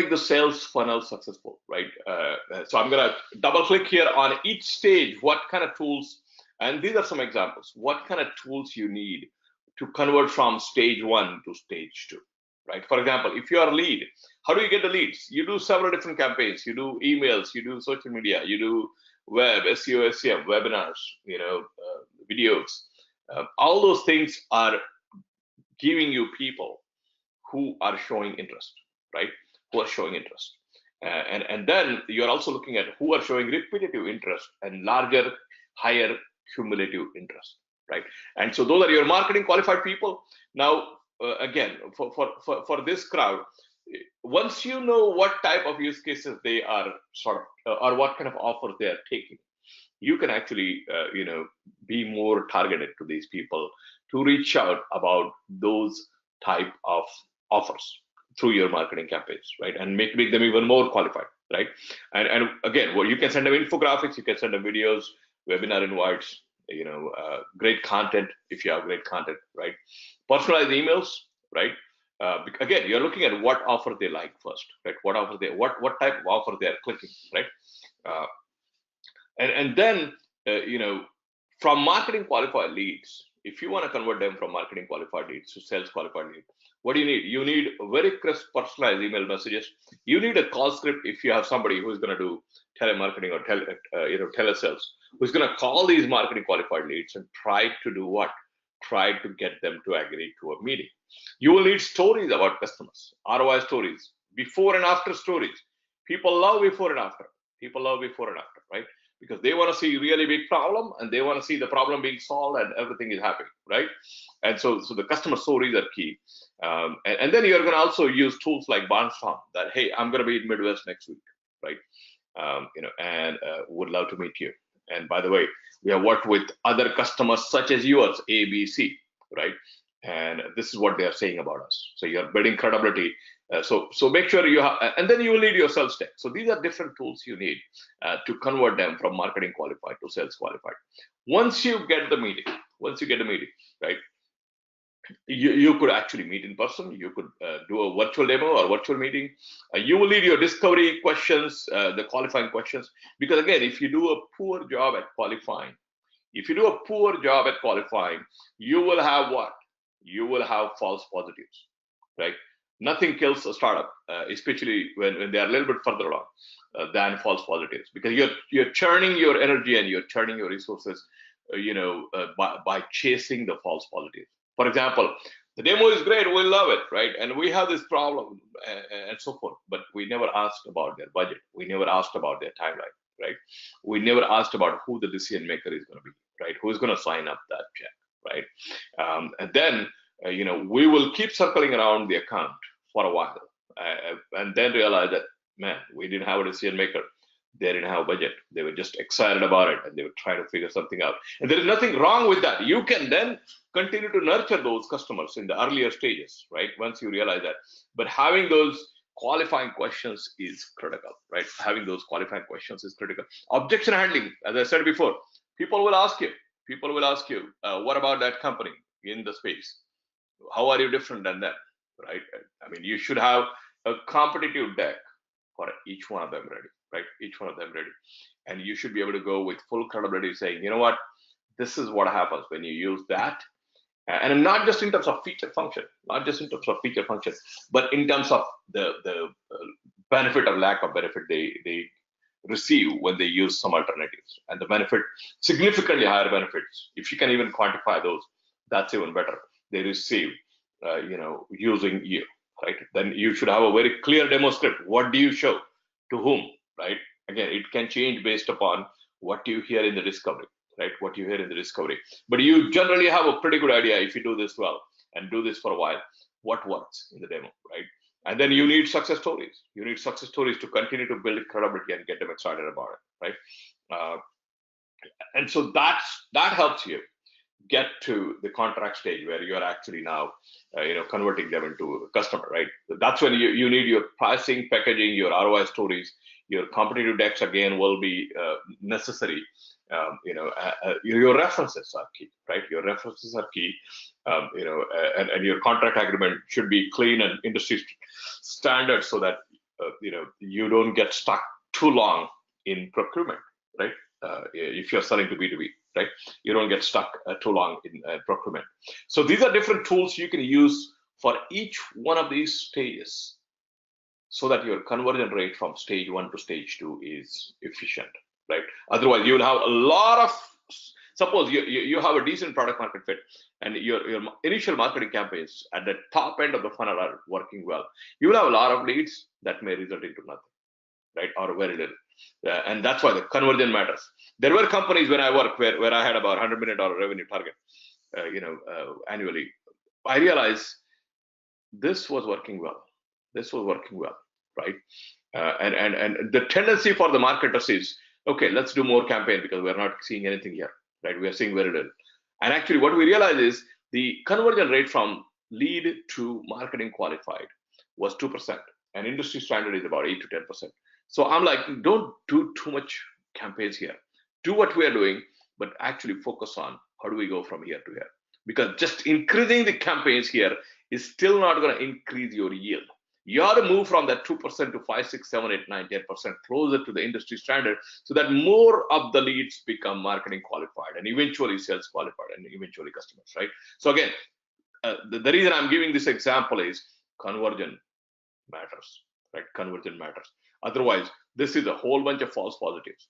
make the sales funnel successful, right? So I'm going to double click here on each stage, what kind of tools, and these are some examples, what kind of tools you need to convert from stage 1 to stage 2, right? For example, if you are a lead, how do you get the leads? You do several different campaigns, you do emails, you do social media, you do web, SEO, SEM, webinars, videos. All those things are giving you people who are showing interest, right? Who are showing interest. And then you're also looking at who are showing repetitive interest and larger, higher cumulative interest, right? And so those are your marketing qualified people. Now, again, for this crowd, once you know what type of use cases they are or what kind of offer they are taking, you can actually, be more targeted to these people to reach out about those type of offers through your marketing campaigns, right? And make them even more qualified, right? And again, well, you can send them infographics, you can send them videos, webinar invites, great content if you have great content, right? Personalized emails, right? Again, you're looking at what offer they like first, right? What type of offer they are clicking, right? And then, from marketing qualified leads, if you want to convert them from marketing qualified leads to sales qualified leads, what do you need? You need very crisp, personalized email messages. You need a call script if you have somebody who's going to do telemarketing or telesales, who's going to call these marketing qualified leads and try to do what? Try to get them to agree to a meeting. You will need stories about customers, ROI stories, before and after stories. People love before and after. People love before and after, right? Because they want to see really big problem and they want to see the problem being solved and everything is happy, right? And so the customer stories are key. And then you're going to also use tools like Barnstorm that, hey, I'm going to be in Midwest next week, right? And would love to meet you. And by the way, we have worked with other customers such as yours, ABC, right? And this is what they are saying about us. So you're building credibility. So make sure you have, and then you will need your sales deck. So these are different tools you need to convert them from marketing qualified to sales qualified. Once you get the meeting, right? You could actually meet in person. You could do a virtual demo or virtual meeting. You will need your discovery questions, the qualifying questions, because again, if you do a poor job at qualifying, you will have what? You will have false positives, right? Nothing kills a startup, especially when they are a little bit further along than false positives, because you're churning your energy and you're churning your resources, by chasing the false positives. For example, the demo is great, we love it, right? And we have this problem and so forth, but we never asked about their budget. We never asked about their timeline, right? We never asked about who the decision maker is going to be, right? Who's going to sign up that check, right? And then, we will keep circling around the account for a while and then realize that, man, we didn't have a decision maker. They didn't have a budget. They were just excited about it and they were trying to figure something out. And there is nothing wrong with that. You can then continue to nurture those customers in the earlier stages, right? Once you realize that. But having those qualifying questions is critical, right? Having those qualifying questions is critical. Objection handling, as I said before, people will ask you, what about that company in the space? How are you different than them, right? I mean, you should have a competitive deck for each one of them ready, right? Each one of them ready. And you should be able to go with full credibility saying, you know what, this is what happens when you use that. And not just in terms of feature function, but in terms of the benefit or lack of benefit they receive when they use some alternatives. And the benefit, significantly higher benefits, if you can even quantify those, that's even better. They receive, using you, right? Then you should have a very clear demo script. What do you show to whom, right? Again, it can change based upon what you hear in the discovery, right? What you hear in the discovery. But you generally have a pretty good idea if you do this well and do this for a while, what works in the demo, right? And then you need success stories. You need success stories to continue to build credibility and get them excited about it, right? And so that helps you get to the contract stage where you are actually now, converting them into a customer, right? That's when you need your pricing, packaging, your ROI stories, your competitive decks again will be necessary. Your references are key, right? Your references are key, and your contract agreement should be clean and industry standard so that you don't get stuck too long in procurement, right? If you're selling to B2B, right? You don't get stuck too long in procurement. So these are different tools you can use for each one of these stages, so that your conversion rate from stage 1 to stage 2 is efficient, right? Otherwise, you will have a lot of, suppose you have a decent product market fit, and your initial marketing campaigns at the top end of the funnel are working well. You will have a lot of leads that may result into nothing, right? Or very little. And that's why the conversion matters. There were companies when I worked where I had about $100 million revenue target, annually. I realized this was working well. This was working well, right? And the tendency for the marketers is, okay, let's do more campaign because we're not seeing anything here, right? We are seeing very little. And actually what we realized is the conversion rate from lead to marketing qualified was 2%, and industry standard is about 8 to 10%. So I'm like, don't do too much campaigns here. Do what we are doing, but actually focus on how do we go from here to here. Because just increasing the campaigns here is still not going to increase your yield. You have to move from that 2% to 5, 6, 7, 8, 9, 10% closer to the industry standard, so that more of the leads become marketing qualified and eventually sales qualified and eventually customers, right? So again, the reason I'm giving this example is conversion matters, right? Conversion matters. Otherwise, this is a whole bunch of false positives,